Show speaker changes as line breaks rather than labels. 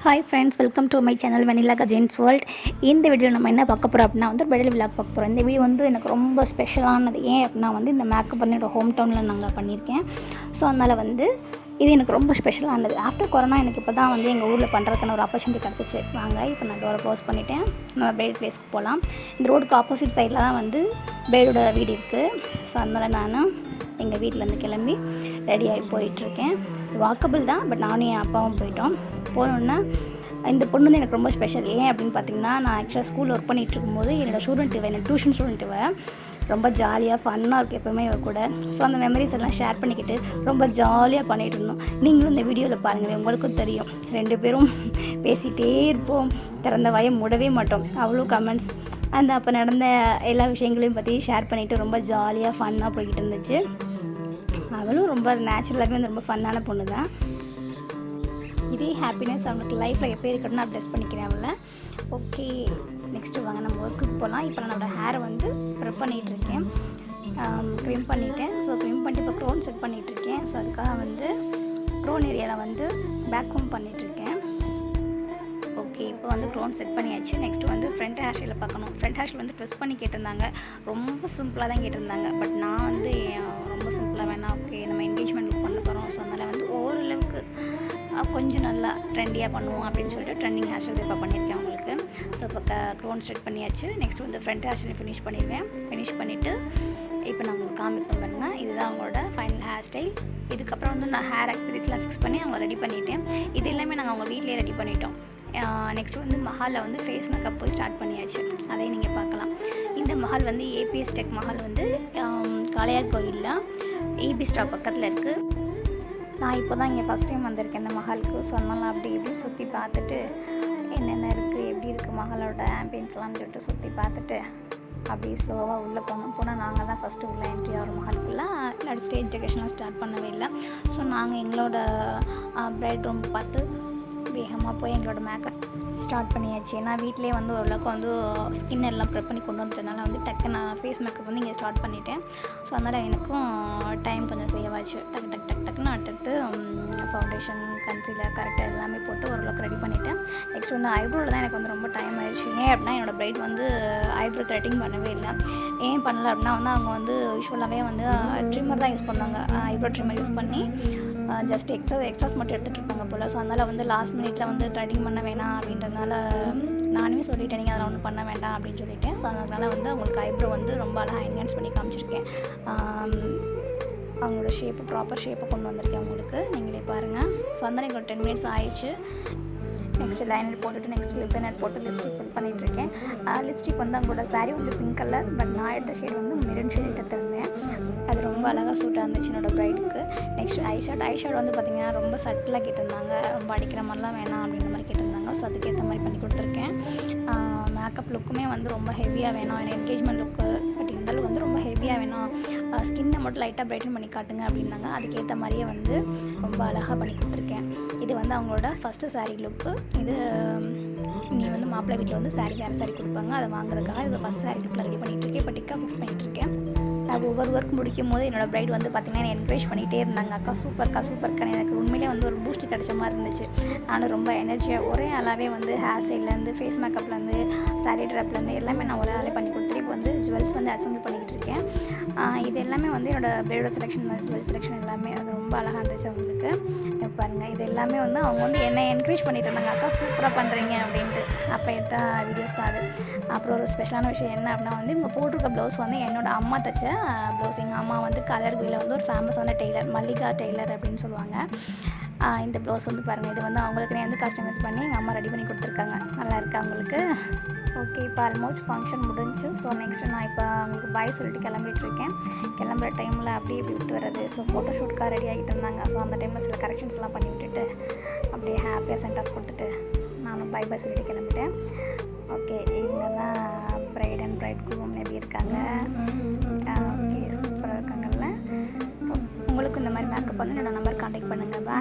Hi friends, welcome to my channel vanilla cousins world. இந்த video நம்ம என்ன பார்க்க போகிறோம் அப்படின்னா வந்து பிரைடல் விலாக் பார்க்க போகிறோம். இந்த வீடியோ வந்து எனக்கு ரொம்ப ஸ்பெஷலானது. ஏன் அப்படின்னா வந்து இந்த மேக்கப் வந்து என்னோடய ஹோம் டவுனில் நாங்கள் பண்ணியிருக்கேன். ஸோ அதனால் வந்து இது எனக்கு ரொம்ப ஸ்பெஷலானது. ஆஃப்டர் கொரோனா எனக்கு இப்போ தான் வந்து எங்கள் ஊரில் பண்ணுறதுக்கான ஒரு ஆப்பர்ச்சுனிட்டி கிடச்சிச்சு. வாங்க இப்போ நான் டோரை க்ளோஸ் பண்ணிவிட்டேன். நம்ம பிரைட் பிளேஸ்க்கு போகலாம். இந்த ரோடுக்கு ஆப்போசிட் சைடில் தான் வந்து பிரைடோட வீடு இருக்குது. ஸோ அதனால் நான் எங்கள் வீட்டிலேருந்து கிளம்பி ரெடியாகி போயிட்டுருக்கேன். வாக்கபிள் தான், பட் நானும் என் அப்பாவும் போயிட்டோம். போனோன்னா இந்த பொண்ணு வந்து எனக்கு ரொம்ப ஸ்பெஷல். ஏன் அப்படின்னு பார்த்தீங்கன்னா, நான் ஆக்சுவலாக ஸ்கூலில் ஒர்க் பண்ணிகிட்டு இருக்கும்போது என்னோடய டியூஷன் ஸ்டூடெண்ட்டுவை ரொம்ப ஜாலியாக ஃபன்னாக இருக்குது எப்போவுமே இவ கூட. ஸோ அந்த மெமரிஸ் எல்லாம் ஷேர் பண்ணிக்கிட்டு ரொம்ப ஜாலியாக பண்ணிகிட்டு இருந்தோம். நீங்களும் இந்த வீடியோவில் பாருங்களேன், உங்களுக்கும் தெரியும். 2 பேரும் பேசிகிட்டே இருப்போம், திறந்த வாயை மூடவே மாட்டோம். அவ்வளோ கமெண்ட்ஸ் அப்போ நடந்த எல்லா விஷயங்களையும் பற்றி ஷேர் பண்ணிவிட்டு ரொம்ப ஜாலியாக ஃபன்னாக போய்கிட்டு இருந்துச்சு. அவளும் ரொம்ப நேச்சுரலாகவே வந்து ரொம்ப ஃபன்னான பொண்ணு தான். இதே ஹாப்பினஸ் அவனுக்கு லைஃப்பில் எப்போ இருக்கணும்னு நான் ப்ளஸ் பண்ணிக்கிறேன் அவளை. ஓகே, நெக்ஸ்ட்டு வாங்க நம்ம ஒர்க்குக்கு போகலாம். இப்போ நான் என்னோடய ஹேரை வந்து ப்ரெப் பண்ணிகிட்ருக்கேன். க்ரீம் பண்ணிவிட்டேன். ஸோ க்ரீம் பண்ணிட்டு இப்போ க்ரோன் செட் பண்ணிகிட்ருக்கேன். ஸோ அதுக்காக வந்து க்ரோன் ஏரியாவில் வந்து பேக் ஹோம் பண்ணிகிட்ருக்கேன். ஓகே, இப்போ வந்து க்ரோன் செட் பண்ணியாச்சு. நெக்ஸ்ட்டு வந்து ஃப்ரண்ட் ஹேர் ஸ்டைலில் பார்க்கணும். ஃப்ரண்ட் ஹேர் ஸ்டைல் வந்து ட்விஸ்ட் பண்ணி கேட்டிருந்தாங்க. ரொம்ப சிம்பிளாக தான் கேட்டிருந்தாங்க. பட் நான் வந்து ரொம்ப சிம்பிளாக வேணாம், ஓகே நம்ம என்கேஜ்மெண்ட் லுக் பண்ண போகிறோம். ஸோ அதனால் வந்து ஓரளவுக்கு கொஞ்சம் நல்லா ட்ரெண்டியாக பண்ணுவோம் அப்படின்னு சொல்லிட்டு ட்ரெண்டிங் ஹேர் ஸ்டைல் இப்போ பண்ணியிருக்கேன் அவங்களுக்கு. ஸோ இப்போ க்ரோன் செட் பண்ணியாச்சு. நெக்ஸ்ட் வந்து ஃப்ரண்ட் ஹேர் ஸ்டைல் ஃபினிஷ் பண்ணிடுவேன். ஃபினிஷ் பண்ணிவிட்டு இப்போ நான் உங்களுக்கு காமிப்பேன் பாருங்க. இதுதான் அவங்களோட ஃபைனல் ஹேர் ஸ்டைல். இதுக்கப்புறம் வந்து நான் ஹேர் ஆக்சரிஸ்லாம் ஃபிக்ஸ் பண்ணி அவங்க ரெடி பண்ணிட்டேன். இது எல்லாமே நாங்கள் அவங்க வீட்டிலே ரெடி பண்ணிட்டோம். நெக்ஸ்ட் வந்து மஹாலில் வந்து ஃபேஸ் மேக்கப் போய் ஸ்டார்ட் பண்ணியாச்சு. அதையும் நீங்கள் பார்க்கலாம். இந்த மஹால் வந்து ஏபிஎஸ் டெக் மஹால் வந்து காளையார் கோயிலில் ஏபி ஸ்டாப் பக்கத்தில் இருக்குது. நான் இப்போ தான் இங்கே ஃபஸ்ட் டைம் வந்திருக்கேன் இந்த மஹாலுக்கு. ஸோ அதனால் அப்படி இப்படி சுற்றி பார்த்துட்டு என்னென்ன இருக்குது, எப்படி இருக்குது மஹாலோட ஆம்பியன்ஸ்லாம் சொல்லிட்டு சுற்றி பார்த்துட்டு அப்படியே ஸ்லோவாக உள்ளே போனால் நாங்கள் தான் ஃபஸ்ட்டு உள்ள என்ட்ரி ஆகிற மஹாலுக்குள்ளே. இல்லாட்டி ஸ்டேஜ் டெக்கரேஷன்லாம் ஸ்டார்ட் பண்ணவே இல்லை. ஸோ நாங்கள் எங்களோட பிரைட் ரூம் பார்த்து வேகமாக போய் எங்களோட மேக்கப் ஸ்டார்ட் பண்ணியாச்சு. ஏன்னா வீட்டிலே வந்து ஓரளவுக்கு வந்து ஸ்கின் எல்லாம் ப்ரெப் பண்ணி கொண்டு வந்துட்டனால வந்து டக்கு நான் ஃபேஸ் மேக்கப் வந்து இங்கே ஸ்டார்ட் பண்ணிட்டேன். ஸோ அதனால் எனக்கும் டைம் கொஞ்சம் சேவாச்சு. டக்குன்னு அடுத்தடுத்து ஃபவுண்டேஷன், கன்சீலர் கரெக்டாக எல்லாமே போட்டு ஓரளவுக்கு ரெடி பண்ணிவிட்டேன். நெக்ஸ்ட் வந்து ஐப்ரோவில் தான் எனக்கு வந்து ரொம்ப டைம் ஆயிடுச்சு. ஏன் அப்படின்னா என்னோடய பிரைட் வந்து ஐப்ரோ த்ரெட்டிங் பண்ணவே இல்லை. ஏன் பண்ணலை அப்படின்னா வந்து அவங்க வந்து யூஸ்வலாகவே வந்து ட்ரிம்மர் தான் யூஸ் பண்ணுவாங்க. ஐப்ரோ ட்ரிம்மர் யூஸ் பண்ணி ஜஸ்ட் எக்ஸ்ட்ராஸ் மட்டும் எடுத்துகிட்டு இருப்பாங்க போல். ஸோ அதனால் வந்து லாஸ்ட் மினிட்டில் வந்து த்ரெட்டிங் பண்ண வேணாம் அப்படின்றதுனால நானுமே சொல்லிட்டேன், நீங்கள் அதெல்லாம் ஒன்றும் பண்ண வேண்டாம் அப்படின்னு சொல்லிட்டேன். ஸோ அதனால் வந்து அவங்களுக்கு ஐப்ரோ வந்து ரொம்ப அழகாக என்ஹான்ஸ் பண்ணி காமிச்சிருக்கேன். அவங்களோட ப்ராப்பர் ஷேப்பை கொண்டு வந்திருக்கேன் அவங்களுக்கு, நீங்களே பாருங்கள். ஸோ அதனால் எனக்கு ஒரு 10 மினிட்ஸ் ஆயிடுச்சு. நெக்ஸ்ட் லைனர் போட்டுட்டு நெக்ஸ்ட் லிப் லைனர் போட்டு லிப்ஸ்டிக் ஃபில் பண்ணிகிட்ருக்கேன். லிப்ஸ்டிக் வந்து அவங்களோட சாரீ வந்து பிங்க் கலர், பட் நான் எடுத்த ஷேட் வந்து மெரூன் ஷேட் எடுத்திருந்தேன். அது ரொம்ப அழகாக சூட்டாக இருந்துச்சு என்னோடய பிரைடுக்கு. நெக்ஸ்ட் ஐஷேட் வந்து பார்த்திங்கன்னா ரொம்ப சட்டிலாக கேட்டிருந்தாங்க. ரொம்ப அடிக்கிற மாதிரிலாம் வேணாம் அப்படின்ற மாதிரி கேட்டிருந்தாங்க. ஸோ அதுக்கேற்ற மாதிரி பண்ணி கொடுத்துருக்கேன். மேக்கப் லுக்குமே வந்து ரொம்ப ஹெவியாக வேணாம், எனக்கு என்கேஜ்மெண்ட் லுக்கு பட் இருந்தாலும் வந்து ரொம்ப ஹெவியாக வேணாம், ஸ்கின்னை மட்டும் லைட்டாக பிரைட்டன் பண்ணி காட்டுங்க அப்படின்னாங்க. அதுக்கேற்ற மாதிரியே வந்து ரொம்ப அழகாக பண்ணி கொடுத்துருக்கேன். இது வந்து அவங்களோட ஃபஸ்ட்டு சாரீ லுக்கு. இது நீ வந்து மாப்பிள்ளை வீட்டில் வந்து வேறு சாரீ கொடுப்பாங்க, அதை வாங்குறதுக்காக இது ஃபஸ்ட் சாரீ லுக்கில் ரெடி பண்ணிகிட்ருக்கேன். இப்போ டிக்கா ஃபிக்ஸ் பண்ணிகிட்ருக்கேன். நான் ஒவ்வொரு ஒர்க் முடிக்கும் போது என்னோடய பிரைட் வந்து பார்த்திங்கன்னா என்னை என்கரேஜ் பண்ணிகிட்டே இருந்தாங்க. அக்கா சூப்பர்க்கா எனக்கு உண்மையிலே வந்து ஒரு பூஸ்ட் கிடைச்ச மாதிரி இருந்துச்சு. நானும் ரொம்ப எனர்ஜியாக ஒரே ஆளாகவே வந்து ஹேர் ஸ்டைல்லேருந்து ஃபேஸ் மேக்கப்லேருந்து சாரீ ட்ராப்லேருந்து எல்லாமே நான் ஒரே ஆளே பண்ணி கொடுத்துட்டு இப்போ வந்து ஜுவல்ஸ் வந்து அசம்பிள் பண்ணிக்கிட்டு இருக்கேன். இது எல்லாமே வந்து என்னோடய பிரைடோட செலெக்ஷன், ஜுவல் செலெக்ஷன் எல்லாமே அது ரொம்ப அழகாக இருந்துச்சு அவங்களுக்கு. பாருங்கள், இது எல்லாமே வந்து அவங்க வந்து என்னை என்கரேஜ் பண்ணிட்டு இருந்தாங்க, அக்கா சூப்பராக பண்ணுறீங்க அப்படின்ட்டு. அப்போ எடுத்த வீடியோஸ் தான் அது. அப்புறம் ஒரு ஸ்பெஷலான விஷயம் என்ன அப்படின்னா வந்து இவங்க போட்டிருக்க ப்ளவுஸ் வந்து என்னோடய அம்மா தைச்ச ப்ளவுஸ். எங்கள் அம்மா வந்து கலர்குயில் வந்து ஒரு ஃபேமஸான டெய்லர், மல்லிகா டெய்லர் அப்படின்னு சொல்லுவாங்க. இந்த ப்ளவுஸ் வந்து பாருங்கள், இது வந்து அவங்களுக்குனே வந்து கஸ்டமைஸ் பண்ணி எங்கள் அம்மா ரெடி பண்ணி கொடுத்துருக்காங்க. நல்லா இருக்குது அவங்களுக்கு. ஓகே, இப்போ ஆல்மோஸ்ட் ஃபங்க்ஷன் முடிஞ்சு. ஸோ நெக்ஸ்ட்டு நான் இப்போ அவங்களுக்கு பாய் சொல்லிட்டு கிளம்பிட்டுருக்கேன். கிளம்புற டைமில் அப்படியே விட்டு வர்றது. ஸோ ஃபோட்டோ ஷூட்காக ரெடி ஆகிட்டு இருந்தாங்க. ஸோ அந்த டைமில் சில கரெக்ஷன்ஸ்லாம் பண்ணி விட்டுட்டு அப்படியே ஹாப்பியாக சென்ட் ஆஃப் கொடுத்துட்டு நானும் பாய் சொல்லிட்டு கிளம்பிட்டேன். ஓகே, இவங்க தான் பிரைட் அண்ட் பிரைட் குரூம் எப்படி இருக்காங்க. ஓகே, சூப்பராக இருக்காங்கல்ல. உங்களுக்கும் இந்த மாதிரி மேக்கப் பண்ணி என்னோட நம்பர் கான்டாக்ட் பண்ணுங்கள். பாய்.